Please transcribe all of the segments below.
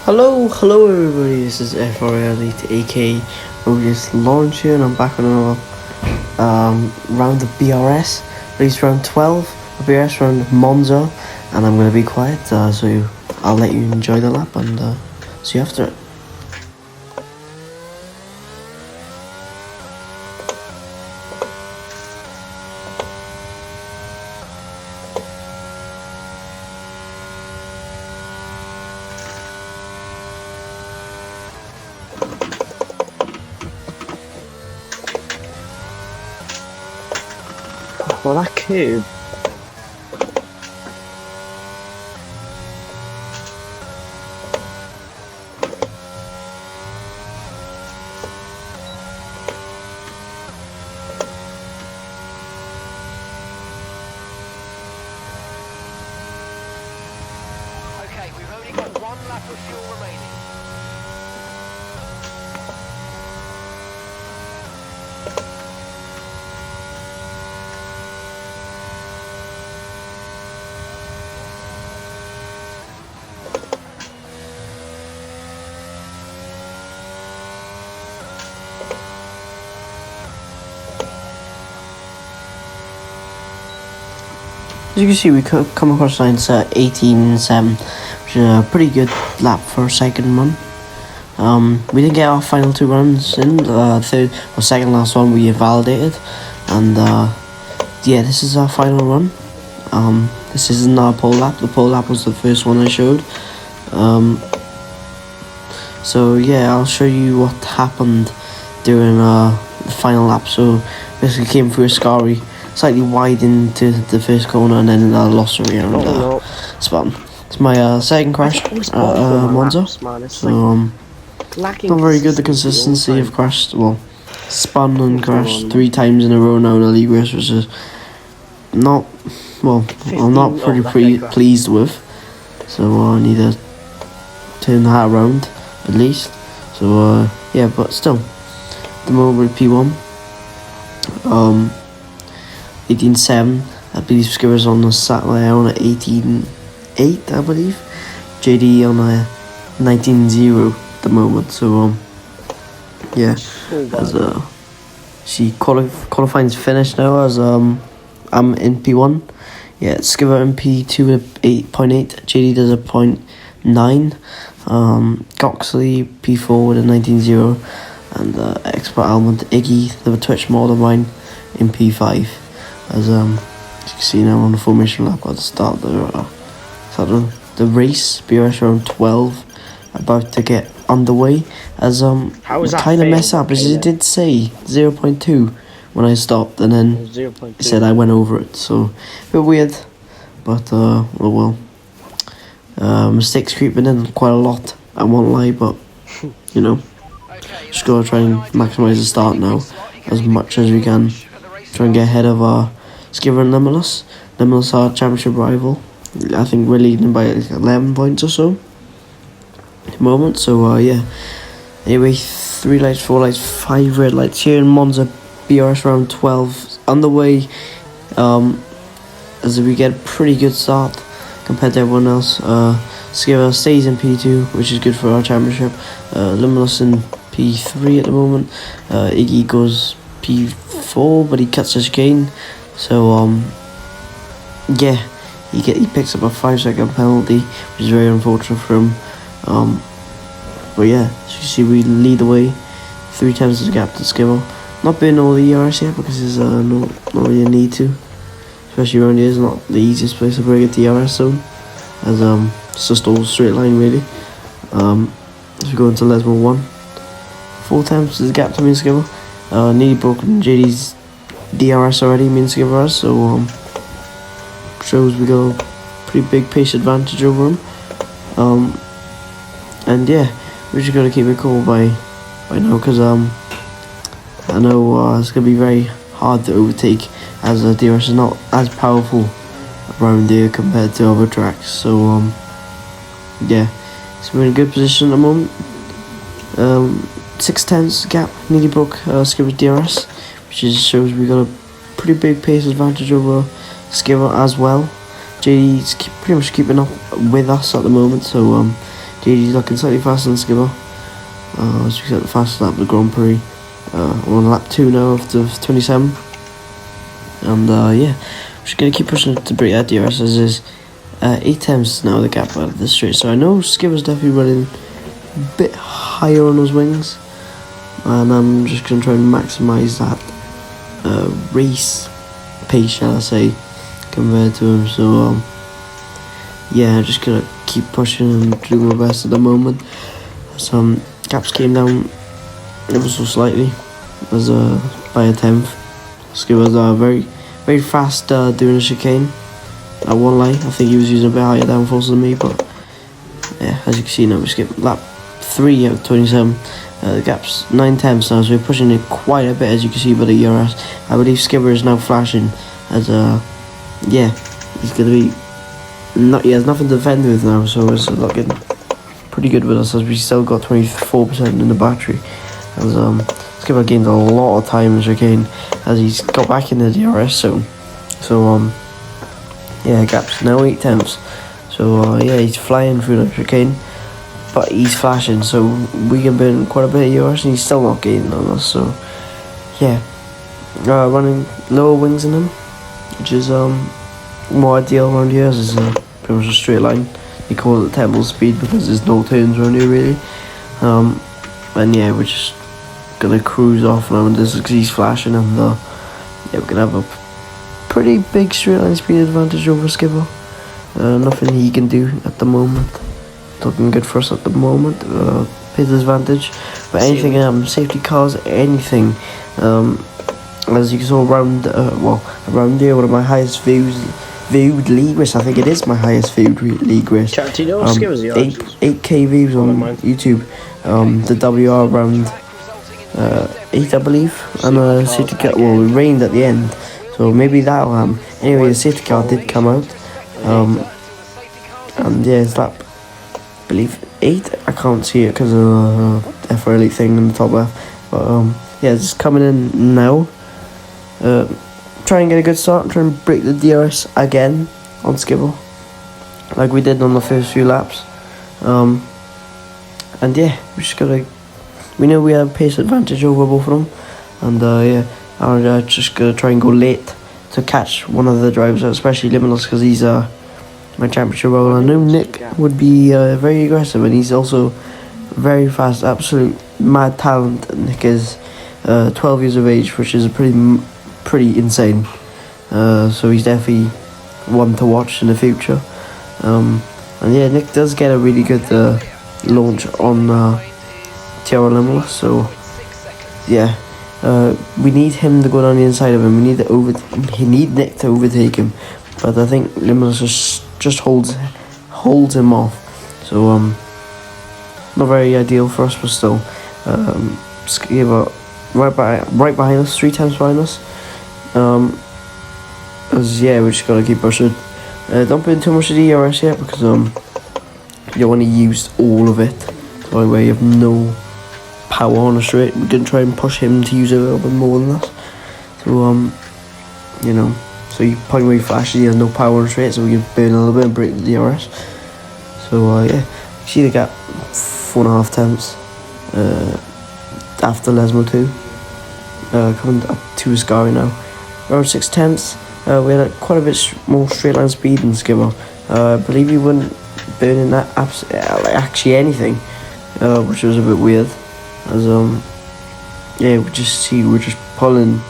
Hello everybody, this is FR Elite AK just launched here and I'm back on another round of BRS. Release round 12 of BRS round Monza, and I'm going to be quiet so I'll let you enjoy the lap and see you after it. Well, that curve. Okay, we've only got one lap of fuel remaining. As you can see, we could come across lines 18.7, which is a pretty good lap for a second run. We didn't get our final two runs in. Third or second last one we validated, and yeah, this is our final run. This isn't our pole lap. The pole lap was the first one I showed. So yeah, I'll show you what happened during the final lap. So basically came through a Scari, slightly wide into the first corner, and then lost around spot. It's my second crash at Monza. So not very good, the consistency of crashed. Well, spun and crashed 3 times in a row now in a league race, which is not, well, I'm not pretty pleased with. So I need to turn that around at least. So yeah, but still, the moment P1, 18.7. I believe Skipper's on the satellite on a 18.8, I believe. JD on a 19.0 at the moment. So yeah, as she qualifying's finished now, as I'm in P1. Yeah, Skipper in P2 at 8.8. JD does a 0.9. Coxley P4 with a 19.0, and expert element Iggy, the Twitch mod of mine, in P5. As you can see now on the formation lap at the start of the race, BRS round 12, about to get underway. As kind of messed up, as it did say 0.2 when I stopped, and then it said I went over it, so a bit weird, but oh well. Mistakes creeping in quite a lot, I won't lie, but you know, just gotta try and maximise the start now as much as we can. Try and get ahead of our Skipper and Limulus. Limulus, our championship rival. I think we're leading by 11 points or so at the moment. So yeah. Anyway, 3 lights, 4 lights, 5 red lights here in Monza. BRS round 12 underway. As we get a pretty good start compared to everyone else. Skipper stays in P2, which is good for our championship. Limulus in P3 at the moment. Iggy goes P4, but he cuts his gain. So yeah, he picks up a 5-second penalty, which is very unfortunate for him. But yeah, as you see, we lead the way 3 times as a gap to Skipper. Not been all the ERS yet because there's not really a need to, especially around here. It's not the easiest place to break at the ERS zone, as it's just all straight line really. As we go into Lesmo 1, 4 times as a gap to me and Skipper. Nearly broken JD's DRS already, me and Skipper has, so shows we got a pretty big pace advantage over him. And yeah, we just gotta keep it cool by now, because I know it's gonna be very hard to overtake, as the DRS is not as powerful around here compared to other tracks. So yeah, so we're in a good position at the moment. 6/10 gap, nearly broke Skipper's DRS, which shows we got a pretty big pace advantage over Skipper as well. JD's pretty much keeping up with us at the moment, so JD's looking slightly faster than Skipper. As we set the fastest lap of the Grand Prix. We're on lap 2 now of the 27. And yeah, we're just going to keep pushing it to break that DRS, as is 8 times now the gap out of the straight. So I know Skipper's definitely running a bit higher on those wings, and I'm just going to try and maximise that race pace, shall I say, compared to him. So yeah, I'm just going to keep pushing and doing my best at the moment. Some gaps came down ever so slightly, as by a tenth. Skipper's very, very fast doing a chicane. I won't lie, I think he was using a bit higher downforce than me, but yeah, as you can see now, we skipped lap 3 out of 27. The gap's 9 tenths now, so we're pushing it quite a bit, as you can see by the ERS. I believe Skipper is now flashing, as yeah, he's gonna be he has nothing to defend with now, so it's looking pretty good with us, as we still got 24% in the battery. As Skipper gained a lot of time in chicane, as he's got back in the DRS. So yeah, gap's now 8 tenths. So yeah, he's flying through the chicane, but he's flashing, so we can burn quite a bit of ERS, and he's still not gaining on us. So yeah, running lower wings in him, which is more ideal around here, as it's pretty much a straight line. They call it temple speed because there's no turns around here really. And yeah, we're just gonna cruise off now, and this is because he's flashing, and yeah, we're gonna have a pretty big straight line speed advantage over Skipper. Nothing he can do at the moment. Looking good for us at the moment. His advantage, but anything safety cars, anything. As you saw around around here, one of my highest viewed league race. I think it is my highest viewed league race. Chat, do you know Skipper's the 8K views on YouTube. The WR round 8, I believe, and a safety car. Well, it rained at the end, so maybe that'll anyway, the safety car did come out. And yeah, it's lap, I believe 8. I can't see it because of the F4 Elite thing in the top left. But yeah, it's just coming in now. Try and get a good start. Try and break the DRS again on Skipper, like we did on the first few laps. And yeah, we just gotta. We know we have pace advantage over both of them, and yeah, I'm just gonna try and go late to catch one of the drivers, especially Limitless, because he's my championship role. I know Nick would be very aggressive, and he's also very fast, absolute mad talent. Nick is 12 years of age, which is pretty insane. So he's definitely one to watch in the future. And yeah, Nick does get a really good launch on Tiara Limitless, so yeah, we need him to go down the inside of him. We need Nick to overtake him, but I think Limitless just holds him off. So not very ideal for us, but still, Skipper right behind us, 3 times behind us. As yeah, we just gotta keep pushing. Don't put in too much of the ERS yet, because you don't want to use all of it, so where you have no power on the straight. We're gonna try and push him to use a little bit more than that. So you know, so you point where he flashes, he has no power on the straight, so we can burn a little bit and break the DRS. So yeah, you see the gap 4.5 tenths after Lesmo 2, coming up to Ascari now. Around 6 tenths. We had quite a bit more straight line speed than Skipper. I believe he wouldn't burn in that actually anything, which was a bit weird. As yeah, we're just pulling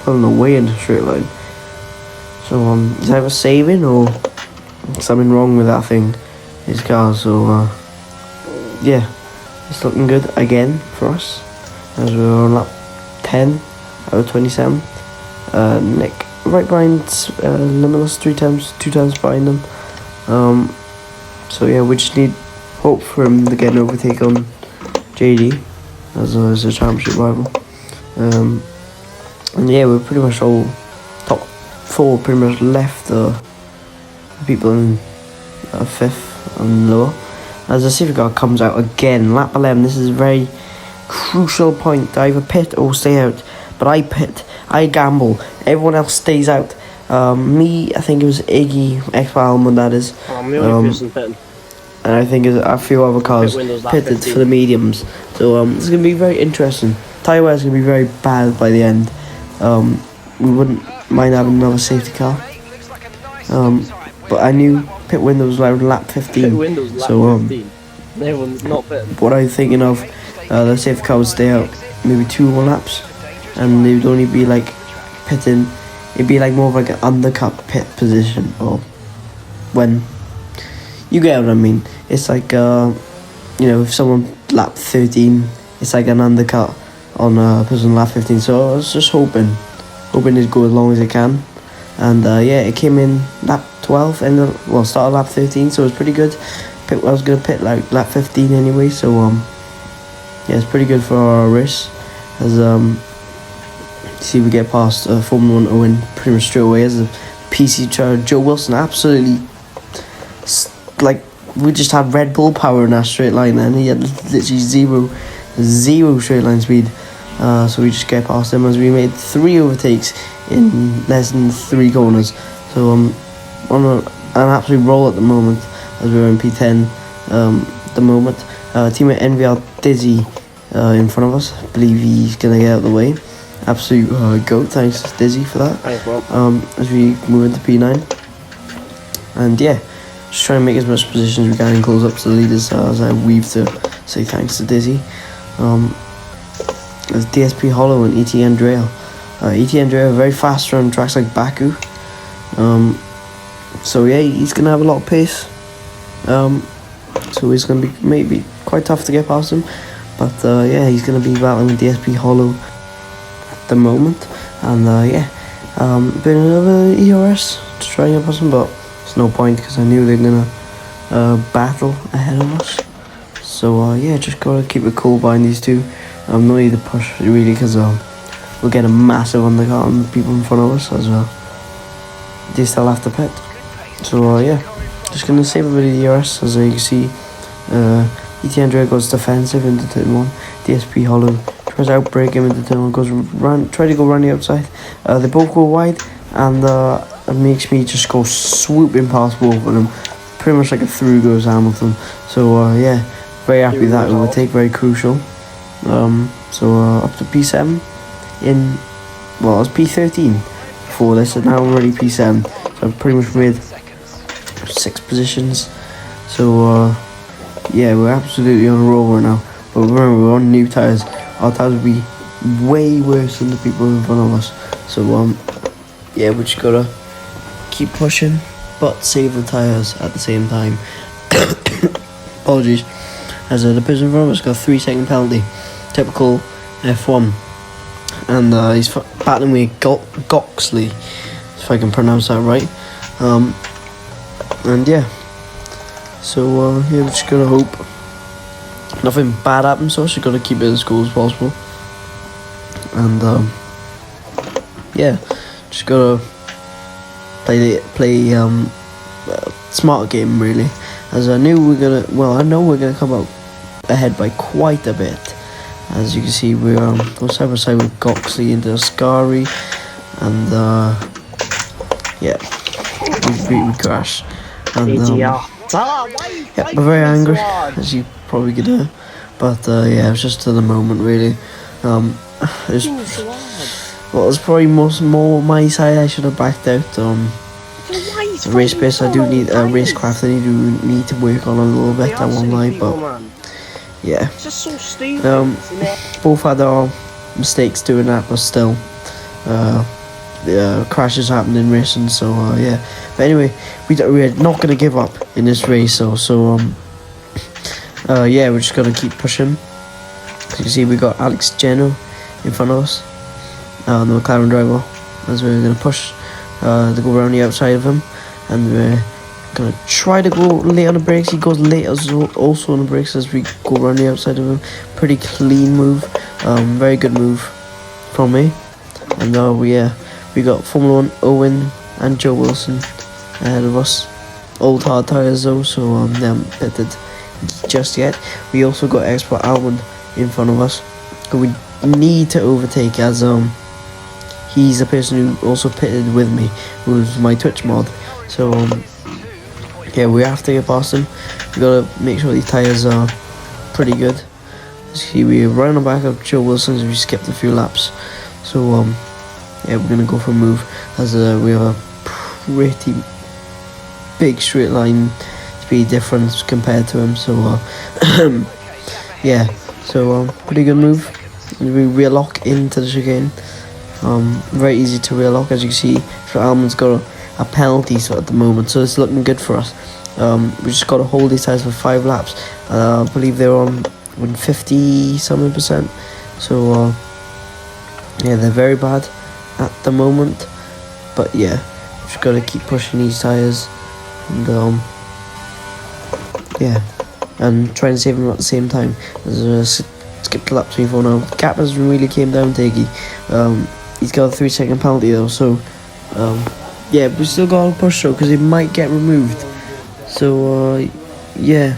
away in the straight line. So he's either saving or something wrong with that thing, his car. So yeah, it's looking good again for us, as we're on lap 10 out of 27. Nick right behind Limitless, 2 times behind them. So yeah, we just need hope for him to get an overtake on JD as a championship rival. And yeah, we're pretty much all top 4 pretty much left people in 5th and lower. As the safety car comes out again, lap 11. This is a very crucial point to either pit or stay out. But I pit, I gamble, everyone else stays out. Me, I think it was Iggy, X-Palm, that is. I'm the only person pitting. and I think a few other cars pitted for the mediums. So it's gonna be very interesting. Tyre wear is gonna be very bad by the end. We wouldn't mind having another safety car. But I knew pit windows were lap 15. So Everyone's not fit. what I'm thinking of, the safety car would stay out maybe 2 more laps, and they would only be like pitting. It'd be like more of like an undercut pit position, or when you get what I mean. It's like if someone lap 13, it's like an undercut on a person lap 15. So I was just hoping it go as long as it can, and it came in lap 12 and started lap 13, so it was pretty good. I was gonna pit like lap 15 anyway, so it's pretty good for our race. As see, we get past Formula 1 Owen pretty much straight away as the PC child. Joe Wilson absolutely like, we just had Red Bull power in that straight line, and he had literally zero straight line speed. So we just get past him as we made 3 overtakes in less than 3 corners. So on an absolute roll at the moment as we're in P10 at the moment. Teammate NVR Dizzy in front of us. I believe he's gonna get out of the way. Absolute goat. Thanks Dizzy for that. Thanks, Rob. As we move into P9, and just try and make as much position as we can and close up to the leaders as I weave to say thanks to Dizzy. There's DSP Hollow and ET Andrea. ET Andrea very fast on tracks like Baku. So he's gonna have a lot of pace. So he's gonna be maybe quite tough to get past him. But he's gonna be battling with DSP Hollow at the moment. And been another ERS to try and get past him, but it's no point because I knew they're gonna battle ahead of us. So just gotta keep it cool behind these two. No need to push really, because we'll get a massive undercut on the people in front of us as well. They still have to pit. So just gonna save a bit of the ERS. As you can see, ET Andrea goes defensive into turn 1. DSP Hollow tries to outbrake him into turn 1, try to go around the outside. They both go wide, and it makes me just go swooping past both of them. Pretty much like a through goes Hamilton. So very happy with that overtake, very crucial. Up to P7 in, it was P13 before this, and now we're already P7. So I've pretty much made 6 positions. So we're absolutely on a roll right now. But remember, we're on new tyres. Our tyres will be way worse than the people in front of us. So we just gotta keep pushing, but save the tyres at the same time. Apologies. As the person in front of us got a 3-second penalty. Typical F1. And he's battling with Goxley, if I can pronounce that right. So we're just gonna hope nothing bad happens, so just gotta keep it as cool as possible. And just gotta play smart game really. As I know we're gonna come out ahead by quite a bit. As you can see, we're go side by side with Goxley into Ascari, and we crash. And we're very angry, as you probably could hear. But it was just to the moment really. It's probably more my side. I should have backed out. Race pace, I do need racecraft. I need to work on a little bit. I won't lie, but it's just so stupid. Both had our mistakes doing that, but still, crashes happened in racing. So but anyway, we're not gonna give up in this race. So we're just gonna keep pushing. As you see, we got Alex Geno in front of us, the McLaren driver, as we're gonna push to go around the outside of him, and we're gonna try to go late on the brakes. He goes late also on the brakes as we go around the outside of him. Pretty clean move, very good move from me. And we got Formula 1 Owen and Joe Wilson ahead of us. Old hard tyres though, so they haven't pitted just yet. We also got Expert Almond in front of us, but we need to overtake, as he's the person who also pitted with me, who was my Twitch mod. So yeah, we have to get past them. We gotta make sure these tyres are pretty good. See, we're right on the back of Joe Wilson, so we skipped a few laps. So yeah, we're gonna go for a move as we have a pretty big straight line speed difference compared to him. So yeah, so pretty good move. We rear lock into the chicane. Very easy to rear lock, as you can see. So Almond's got a penalty so at the moment, so it's looking good for us. We just got to hold these tires for 5 laps. I believe they're on 50 something percent. So yeah, they're very bad at the moment, but yeah, just got to keep pushing these tires and yeah, and trying to save them at the same time. Skip to lap 24 now. Gap has really came down to Iggy. He's got a 3-second penalty though, so yeah, we still got to push though because he might get removed. So yeah,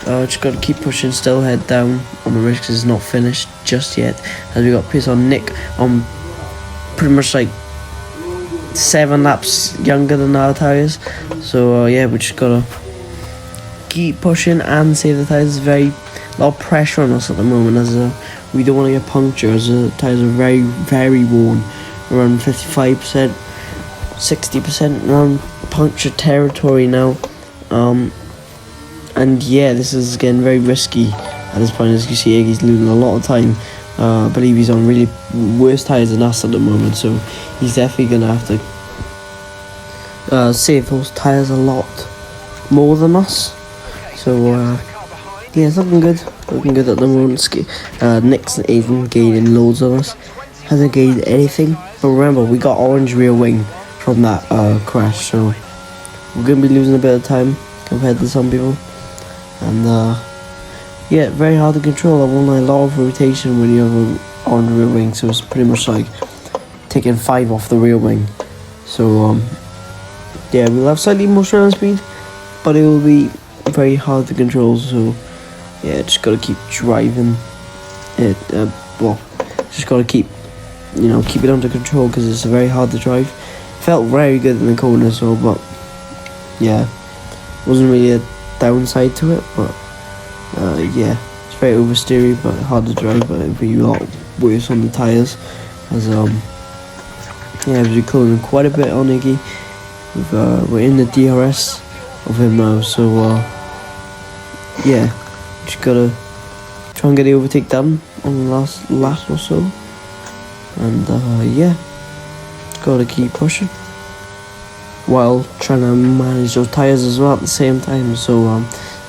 just got to keep pushing, still head down on the race because it's not finished just yet, as we got pace on Nick on pretty much like 7 laps younger than our tyres. So yeah, we just got to keep pushing and save the tyres. There's a lot of pressure on us at the moment, as we don't want to get punctured, as the tyres are very, very worn, around 55%, 60% around puncture territory now. And yeah, this is getting very risky at this point. As you see, Iggy's losing a lot of time. I believe he's on really worse tyres than us at the moment, so he's definitely going to have to save those tyres a lot more than us. So yeah, it's looking good at the moment. Nick's even gaining loads on us, hasn't gained anything, but remember, we got orange rear wing from that crash, so we're going to be losing a bit of time compared to some people. And yeah, very hard to control. I want a lot of rotation when you have an orange rear wing, so it's pretty much like taking 5 off the rear wing. So yeah, we'll have slightly more straight line speed, but it will be very hard to control. So yeah, just got to keep driving it. Well, just got to keep it under control because it's very hard to drive. Felt very good in the corner, so but yeah, wasn't really a downside to it, but yeah, it's very oversteery but hard to drive, but it'll be a lot worse on the tyres, as yeah, we're closing quite a bit on Iggy. We're in the DRS of him now, so yeah, just gotta try and get the overtake done on the last lap or so, and yeah, just gotta keep pushing while trying to manage those tyres as well at the same time. So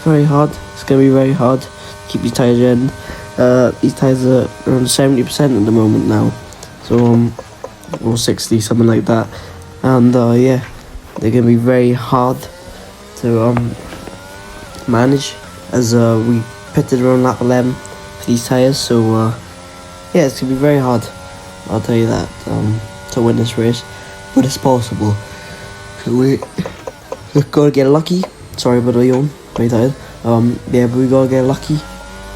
very hard. It's gonna be very hard to keep these tyres in. These tyres are around 70% at the moment now, so or 60, something like that, and yeah, they're gonna be very hard to manage, as we pitted around lap 11 for these tyres. So yeah, it's gonna be very hard, I'll tell you that, to win this race, but it's possible. So we gotta get lucky. Sorry about the yawn, very tired. Yeah, but we gotta get lucky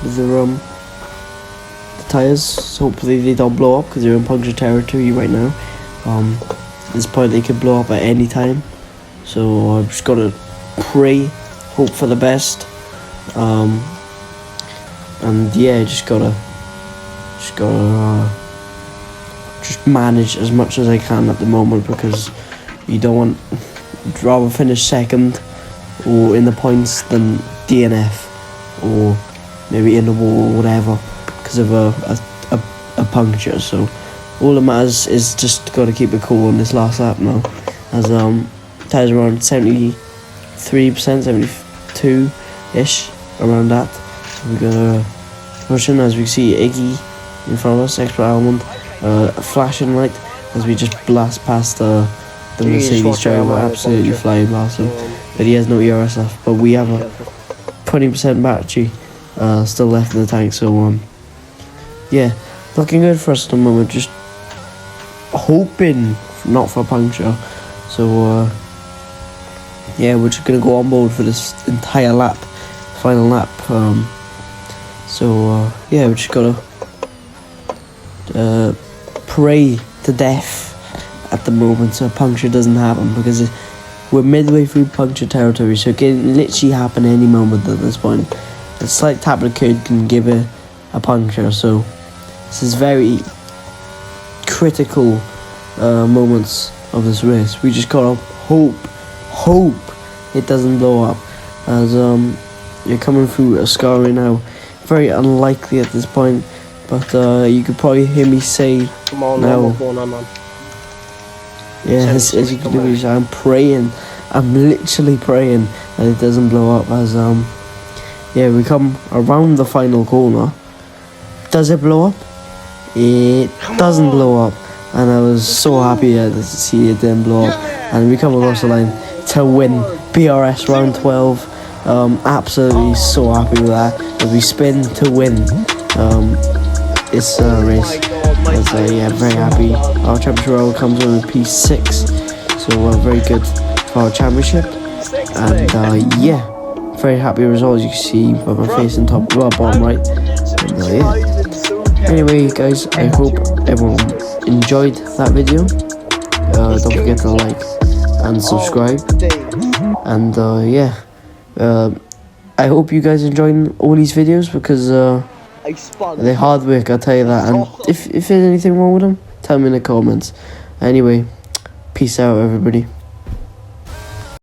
with the tyres. So hopefully they don't blow up, because they're in puncture territory right now. At this point they could blow up at any time. So I've just gotta pray, hope for the best. And yeah, just gotta manage as much as I can at the moment, because you don't want, rather finish second or in the points than DNF or maybe in the wall or whatever because of a puncture. So all that matters is just got to keep it cool on this last lap now, as tyres are around 73%, 72-ish, around that. So we're gonna push in, as we see Iggy in front of us, Expert Almond, flashing light as we just blast past the Mercedes driver, absolutely flying past him, but he has no ERS left, but we have a 20% battery still left in the tank. So yeah, looking good for us at the moment, just hoping not for a puncture. So yeah, we're just gonna go on board for this entire lap, final lap. So yeah, we just gotta pray to death at the moment so a puncture doesn't happen, because we're midway through puncture territory, so it can literally happen any moment at this point. A slight tap of the curd can give it a puncture, so this is very critical moments of this race. We just gotta hope it doesn't blow up, as you're coming through a scar right now. Very unlikely at this point, but you could probably hear me say Come on, now. what's going on, man? Yeah, as you can do, I'm praying. I'm literally praying that it doesn't blow up, as yeah, we come around the final corner. Does it blow up? It doesn't blow up, and I was so happy to see it didn't blow up. And we come across the line to win BRS round 12. Absolutely so happy with that. As we spin to win this race. Yeah, very happy. Our championship roll comes with P6, so very good for our championship. And yeah, very happy results. You can see by my face and top, well, bottom right. And yeah. Anyway, guys, I hope everyone enjoyed that video. Don't forget to like and subscribe. And yeah, I hope you guys enjoying all these videos, because they're hard work, I'll tell you that. And if there's anything wrong with them, tell me in the comments. Anyway, peace out, everybody.